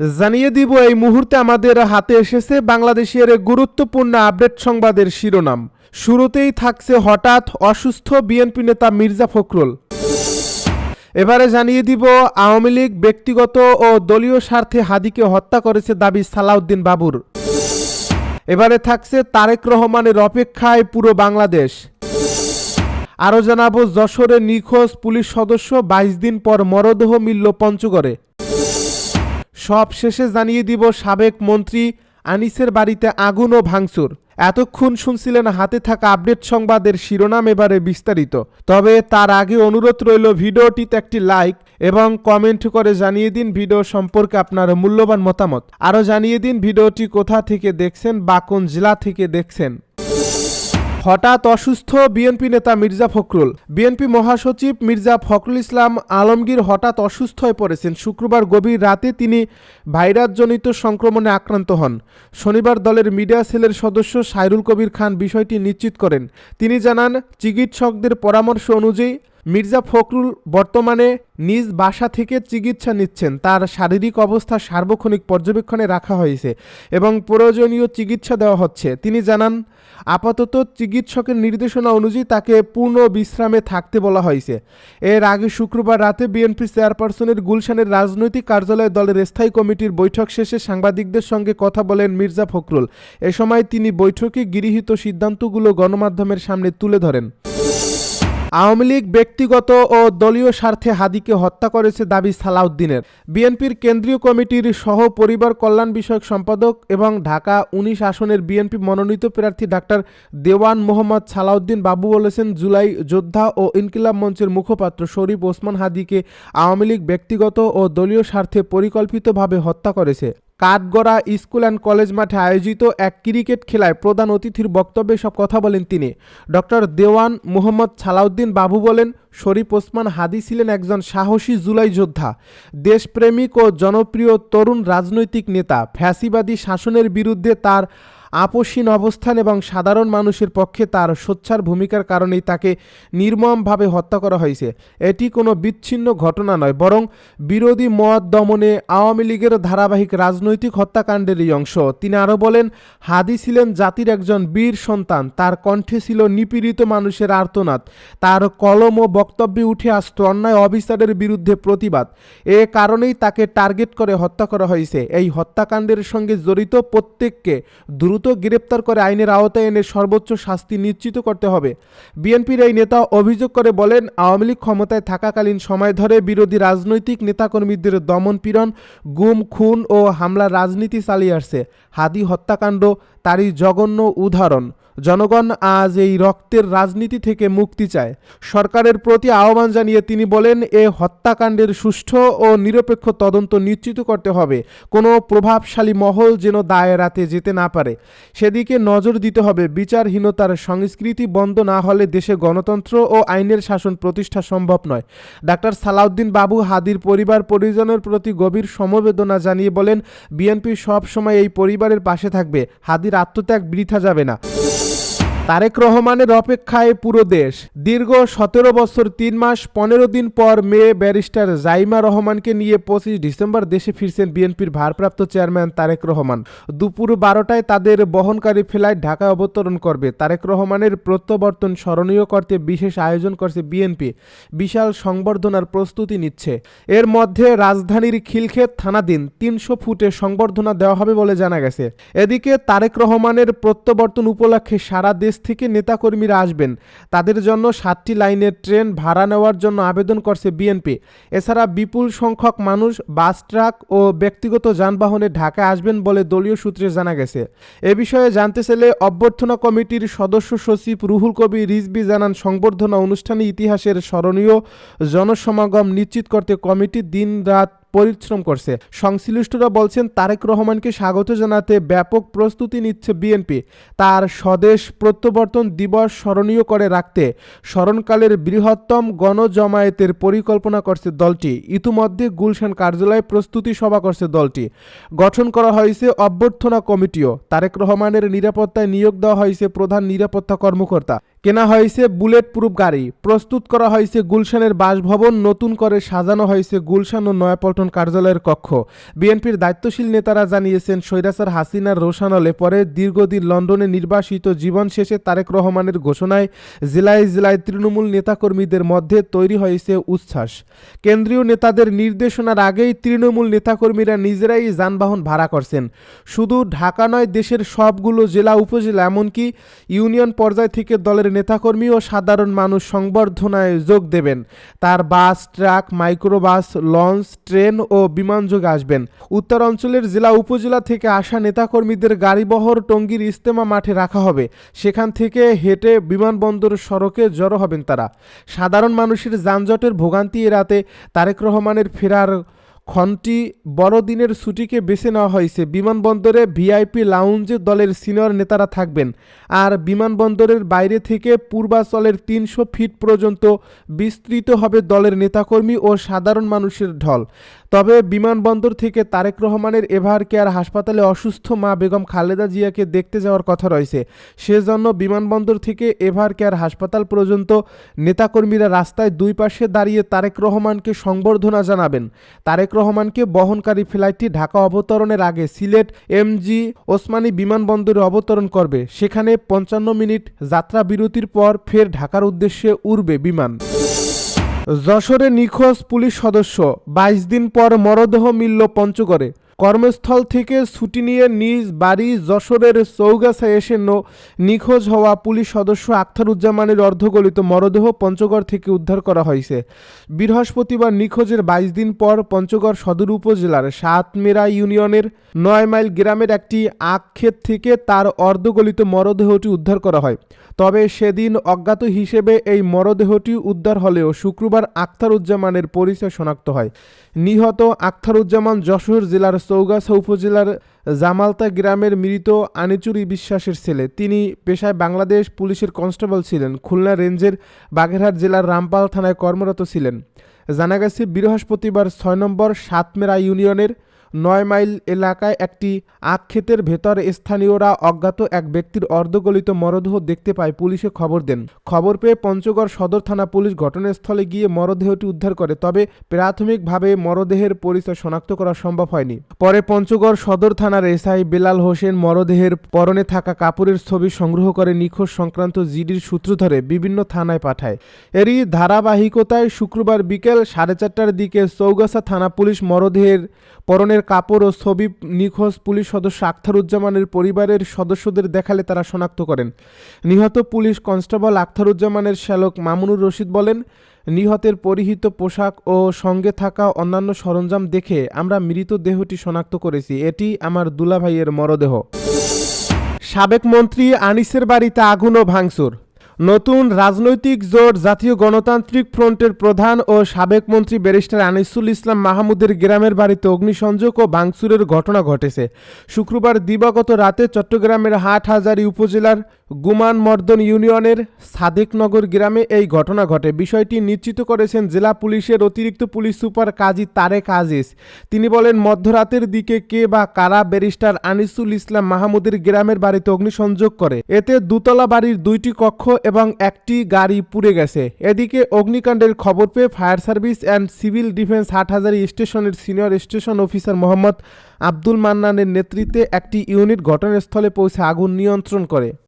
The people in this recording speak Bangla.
জানিয়ে দিব এই মুহূর্তে আমাদের হাতে এসেছে বাংলাদেশের গুরুত্বপূর্ণ আপডেট সংবাদের শিরোনাম। শুরুতেই থাকছে হঠাৎ অসুস্থ বিএনপি নেতা মির্জা ফখরুল। এবারে জানিয়ে দিব আওয়ামী লীগ ব্যক্তিগত ও দলীয় স্বার্থে হাদিকে হত্যা করেছে দাবি সালাউদ্দিন বাবুর। এবারে থাকছে তারেক রহমানের অপেক্ষায় পুরো বাংলাদেশ। আরও জানাবো যশোরে নিখোঁজ পুলিশ সদস্য 22 দিন পর মরদেহ মিলল পঞ্চগড়ে। সব শেষে জানিয়ে দিব সাবেক মন্ত্রী আনিসের বাড়িতে আগুন ও ভাঙচুর। এতক্ষণ শুনছিলেন হাতে থাকা আপডেট সংবাদের শিরোনাম, এবারে বিস্তারিত। তবে তার আগে অনুরোধ রইল ভিডিওটিতে একটি লাইক এবং কমেন্ট করে জানিয়ে দিন ভিডিও সম্পর্কে আপনার মূল্যবান মতামত। আরও জানিয়ে দিন ভিডিওটি কোথা থেকে দেখছেন বা কোন জেলা থেকে দেখছেন। হঠাৎ অসুস্থ বিএনপি নেতা মির্জা ফখরুল। বিএনপি মহাসচিব মির্জা ফখরুল ইসলাম আলমগীর হঠাৎ অসুস্থ হয়ে পড়েছেন। শুক্রবার গভীর রাতে তিনি ভাইরাসজনিত সংক্রমণে আক্রান্ত হন। শনিবার দলের মিডিয়া সেলের সদস্য সাইরুল কবির খান বিষয়টি নিশ্চিত করেন। তিনি জানান, চিকিৎসকদের পরামর্শ অনুযায়ী মির্জা ফখরুল বর্তমানে নিজ বাসা থেকে চিকিৎসা নিচ্ছেন। তার শারীরিক অবস্থা সার্বক্ষণিক পর্যবেক্ষণে রাখা হয়েছে এবং প্রয়োজনীয় চিকিৎসা দেওয়া হচ্ছে। তিনি জানান, আপাতত চিকিৎসকের নির্দেশনা অনুযায়ী তাকে পূর্ণ বিশ্রামে থাকতে বলা হয়েছে। এর আগে শুক্রবার রাতে বিএনপি চেয়ারপারসনের গুলশানের রাজনৈতিক কার্যালয়ে দলের স্থায়ী কমিটির বৈঠক শেষে সাংবাদিকদের সঙ্গে কথা বলেন মির্জা ফখরুল। এ সময় তিনি বৈঠকে গৃহীত সিদ্ধান্তগুলো গণমাধ্যমের সামনে তুলে ধরেন। আওয়ামী লীগ ব্যক্তিগত ও দলীয় স্বার্থে হাদিকে হত্যা করেছে দাবি সালাউদ্দিনের। বিএনপির কেন্দ্রীয় কমিটির সহ পরিবার কল্যাণ বিষয়ক সম্পাদক এবং ঢাকা 19 আসনের বিএনপি মনোনীত প্রার্থী ডাক্তার দেওয়ান মোহাম্মদ সালাউদ্দিন বাবু বলেছেন, জুলাই যোদ্ধা ও ইনকিলাব মঞ্চের মুখপাত্র শরীফ ওসমান হাদিকে আওয়ামী লীগ ব্যক্তিগত ও দলীয় স্বার্থে পরিকল্পিতভাবে হত্যা করেছে। কাঠগড়া স্কুল অ্যান্ড কলেজ মাঠে আয়োজিত এক ক্রিকেট খেলায় প্রধান অতিথির বক্তব্যে সব কথা বলেন তিনি। ডক্টর দেওয়ান মোহাম্মদ সালাউদ্দিন বাবু বলেন, শরীফ ওসমান হাদি ছিলেন একজন সাহসী জুলাই যোদ্ধা, দেশপ্রেমিক ও জনপ্রিয় তরুণ রাজনৈতিক নেতা। ফ্যাসিবাদী শাসনের বিরুদ্ধে তার আপোষহীন অবস্থান এবং সাধারণ মানুষের পক্ষে তার সোচ্চার ভূমিকার কারণেই তাকে নির্মমভাবে হত্যা করা হয়েছে। এটি কোনো বিচ্ছিন্ন ঘটনা নয়, বরং বিরোধী মত দমনে আওয়ামী লীগের ধারাবাহিক রাজনৈতিক হত্যাকাণ্ডেরই অংশ। তিনি আরও বলেন, হাদি ছিলেন জাতির একজন বীর সন্তান। তার কণ্ঠে ছিল নিপীড়িত মানুষের আর্তনাদ। তার কলম ও বক্তব্যে উঠে আসত অন্যায় অবিচারের বিরুদ্ধে প্রতিবাদ। এ কারণেই তাকে টার্গেট করে হত্যা করা হয়েছে। এই হত্যাকাণ্ডের সঙ্গে জড়িত প্রত্যেককে দ্রুত গ্রেপ্তার করে আইনের আওতায় এনে সর্বোচ্চ শাস্তি নিশ্চিত করতে হবে। বিএনপির এই নেতা অভিযোগ করে বলেন, আওয়ামী লীগ ক্ষমতায় থাকাকালীন সময় ধরে বিরোধী রাজনৈতিক নেতাকর্মীদের দমন পীড়ন, গুম, খুন ও হামলার রাজনীতি চালিয়ে আসছে। হাদি হত্যাকাণ্ড তারই জঘন্য উদাহরণ। জনগণ আজ এই রক্তের রাজনীতি থেকে মুক্তি চায়। সরকারের প্রতি আহ্বান জানিয়ে তিনি বলেন, এ হত্যাকাণ্ডের সুষ্ঠু ও নিরপেক্ষ তদন্ত নিশ্চিত করতে হবে। কোনো প্রভাবশালী মহল যেন দায় এড়াতে যেতে না পারে, সেদিকে নজর দিতে হবে। বিচারহীনতার সংস্কৃতি বন্ধ না হলে দেশে গণতন্ত্র ও আইনের শাসন প্রতিষ্ঠা সম্ভব নয়। ডাক্তার সালাউদ্দিন বাবু হাদির পরিবার পরিজনের প্রতি গভীর সমবেদনা জানিয়ে বলেন, বিএনপি সব সময় এই পরিবারের পাশে থাকবে। হাদির আত্মত্যাগ বৃথা যাবে না। তারেক রহমানের অপেক্ষায় পুরো দেশ। দীর্ঘ 17 বছর 3 মাস 15 দিন পর মেয়ে ব্যারিস্টার জাইমা রহমানকে নিয়ে 25 ডিসেম্বর দেশে ফিরছেন বিএনপির ভারপ্রাপ্ত চেয়ারম্যান তারেক রহমান। দুপুর 12টায় তাদের বহনকারী ফ্লাইট ঢাকায় অবতরণ করবে। তারেক রহমানের প্রত্যাবর্তন স্মরণীয় করতে বিশেষ আয়োজন করছে বিএনপি। বিশাল সংবর্ধনার প্রস্তুতি নিচ্ছে। এর মধ্যে রাজধানীর খিলক্ষেত থানাধীন 300 ফুটে সংবর্ধনা দেওয়া হবে বলে জানা গেছে। এদিকে তারেক রহমানের প্রত্যাবর্তন উপলক্ষে সারা দেশ থেকে নেতাকর্মীরা আসবেন। তাদের জন্য 7টি লাইনের ট্রেন ভাড়া নেওয়ার জন্য আবেদন করছে বিএনপি। এছাড়া বিপুল সংখ্যক মানুষ বাস, ট্রাক ও ব্যক্তিগত যানবাহনে ঢাকায় আসবেন বলে দলীয় সূত্রে জানা গেছে। এ বিষয়ে জানতে চাইলে অভ্যর্থনা কমিটির সদস্য সচিব রুহুল কবির রিজভী জানান, সংবর্ধনা অনুষ্ঠানে ইতিহাসের স্মরণীয় জনসমাগম নিশ্চিত করতে কমিটি দিন-রাত পরিশ্রম করছে। সংশ্লিষ্টরা বলছেন, তারেক রহমানকে স্বাগত জানাতে ব্যাপক প্রস্তুতি নিচ্ছে বিএনপি। তার স্বদেশ প্রত্যাবর্তন দিবস স্মরণীয় করে রাখতে স্মরণকালের বৃহত্তম গণজমায়েতের পরিকল্পনা করছে দলটি। ইতিমধ্যে গুলশান কার্যালয়ে প্রস্তুতি সভা করছে দলটি। গঠন করা হয়েছে অভ্যর্থনা কমিটিও। তারেক রহমানের নিরাপত্তায় নিয়োগ দেওয়া হয়েছে প্রধান নিরাপত্তা কর্মকর্তা। কেনা হয়েছে বুলেট প্রুফ গাড়ি, প্রস্তুত করা হয়েছে গুলশানের বাসভবন, নতুন করে সাজানো হয়েছে গুলশান ও নয়াপল্টন কার্যালয়ের কক্ষ। বিএনপির দায়িত্বশীল নেতারা জানিয়েছেন, স্বৈরাচার হাসিনার রোষানলে পরে দীর্ঘদিন লন্ডনে নির্বাসিত জীবন শেষে তারেক রহমানের ঘোষণায় জেলায় জেলায় তৃণমূল নেতাকর্মীদের মধ্যে তৈরি হয়েছে উচ্ছ্বাস। কেন্দ্রীয় নেতাদের নির্দেশনার আগেই তৃণমূল নেতাকর্মীরা নিজেরাই যানবাহন ভাড়া করছেন। শুধু ঢাকা নয়, দেশের সবগুলো জেলা উপজেলা এমনকি ইউনিয়ন পর্যায় থেকে দলের নেতাকর্মী ও সাধারণ মানুষ সংবর্ধনায় যোগ দেবেন। তার বাস, ট্রাক, মাইক্রোবাস, লঞ্চ, ট্রেন ও বিমানযোগে আসবেন। উত্তরাঞ্চলের জেলা উপজেলা থেকে আসা নেতাকর্মীদের গাড়িবহর টঙ্গীর ইজতেমা মাঠে রাখা হবে। সেখান থেকে হেঁটে বিমানবন্দর সড়কে জড়ো হবেন তারা। সাধারণ মানুষের যানজটের ভোগান্তি এড়াতে তারেক রহমানের ফেরার ক্ষণটি বড়দিনের ছুটিকে বেছে নেওয়া হয়েছে। বিমানবন্দরে ভিআইপি লাউঞ্জে দলের সিনিয়র নেতারা থাকবেন। আর বিমানবন্দরের বাইরে থেকে পূর্বাচলের ৩০০ ফিট পর্যন্ত বিস্তৃত হবে দলের নেতাকর্মী ও সাধারণ মানুষের ঢল। তবে বিমানবন্দর থেকে তারেক রহমানের এভার কেয়ার হাসপাতালে অসুস্থ মা বেগম খালেদা জিয়াকে দেখতে যাওয়ার কথা রয়েছে। সেজন্য বিমানবন্দর থেকে এভার কেয়ার হাসপাতাল পর্যন্ত নেতাকর্মীরা রাস্তায় দুই পাশে দাঁড়িয়ে তারেক রহমানকে সংবর্ধনা জানাবেন। তারেক রহমানকে বহনকারী ফ্লাইটটি ঢাকা অবতরণের আগে সিলেট এমজি ওসমানী বিমানবন্দরে অবতরণ করবে। সেখানে ৫৫ মিনিট যাত্রা বিরতির পর ফের ঢাকার উদ্দেশ্যে উড়বে বিমান। যশোরে নিখোঁজ পুলিশ সদস্য, ২২ দিন পর মরদেহ মিলল পঞ্চগড়ে। কর্মস্থল থেকে ছুটি নিয়ে নিজ বাড়ি যশোরের চৌগাছায় এসে নিখোঁজ হওয়া পুলিশ সদস্য আখতারুজ্জামানের অর্ধগলিত মরদেহ পঞ্চগড় থেকে উদ্ধার করা হয়েছে। বৃহস্পতিবার নিখোঁজের ২২ দিন পর পঞ্চগড় সদর উপজেলার সাতমেরা ইউনিয়নের ৯ মাইল গ্রামের একটি আখ ক্ষেত থেকে তার অর্ধগলিত মরদেহটি উদ্ধার করা হয়। তবে সেদিন অজ্ঞাত হিসেবে এই মরদেহটি উদ্ধার হলেও শুক্রবার আখতারুজ্জামানের পরিচয় শনাক্ত হয়। নিহত আখতারুজ্জামান যশোর জেলার চৌগাছা উপজেলার জামালতা গ্রামের মৃত আনিচুরি বিশ্বাসের ছেলে। তিনি পেশায় বাংলাদেশ পুলিশের কনস্টেবল ছিলেন। খুলনা রেঞ্জের বাগেরহাট জেলার রামপাল থানায় কর্মরত ছিলেন। জানা গেছে, বৃহস্পতিবার ৬ নম্বর সাতমেরা ইউনিয়নের ৯ মাইল এলাকায় একটি আখ ক্ষেতের ভেতর স্থানীয়রা অজ্ঞাত এক ব্যক্তির অর্ধগলিত মরদেহ দেখতে পায়। পুলিশে খবর দেন। খবর পেয়ে পঞ্চগড় সদর থানা পুলিশ ঘটনাস্থলে গিয়ে মরদেহটি উদ্ধার করে। তবে প্রাথমিকভাবে মরদেহের পরিচয় শনাক্ত করা সম্ভব হয়নি। পরে পঞ্চগড় সদর থানার এসআই বেলাল হোসেন মরদেহের পরনে থাকা কাপড়ের ছবি সংগ্রহ করে নিখোঁজ সংক্রান্ত জিডির সূত্র ধরে বিভিন্ন থানায় পাঠায়। এরই ধারাবাহিকতায় শুক্রবার বিকেল 4:30টার দিকে চৌগাছা থানা পুলিশ মরদেহের পরনের কাপড় ও ছবি নিখোঁজ পুলিশ সদস্য আখতারুজ্জামানের পরিবারের সদস্যদের দেখালে তারা শনাক্ত করেন। নিহত পুলিশ কনস্টেবল আখতারুজ্জামানের শ্যালক মামুনুর রশিদ বলেন, নিহতের পরিহিত পোশাক ও সঙ্গে থাকা অন্যান্য সরঞ্জাম দেখে আমরা মৃতদেহটি শনাক্ত করেছি। এটি আমার দুলাভাইয়ের মরদেহ। সাবেক মন্ত্রী আনিসের বাড়িতে আগুন ও ভাঙচুর। নতুন রাজনৈতিক জোট জাতীয় গণতান্ত্রিক ফ্রন্টের প্রধান ও সাবেক মন্ত্রী ব্যারিস্টার আনিসুল ইসলাম মাহমুদের গ্রামের বাড়িতে অগ্নিসংযোগ ও ভাঙচুরের ঘটনা ঘটেছে। শুক্রবার দিবাগত রাতে চট্টগ্রামের হাটহাজারী উপজেলার গুমান মর্দন ইউনিয়নের সাদেকনগর গ্রামে এই ঘটনা ঘটে। বিষয়টি নিশ্চিত করেছেন জেলা পুলিশের অতিরিক্ত পুলিশ সুপার কাজী তারেক আজিজ। তিনি বলেন, মধ্যরাতের দিকে কে বা কারা ব্যারিস্টার আনিসুল ইসলাম মাহমুদের গ্রামের বাড়িতে অগ্নিসংযোগ করে। এতে দুতলা বাড়ির 2টি কক্ষ এবং একটি গাড়ি পুড়ে গেছে। এদিকে অগ্নিকাণ্ডের খবর পেয়ে fire service and civil defence Hathazari স্টেশনের senior station officer Mohammad Abdul মান্নানের নেতৃত্বে একটি ইউনিট ঘটনাস্থলে পৌঁছে আগুন নিয়ন্ত্রণ করে।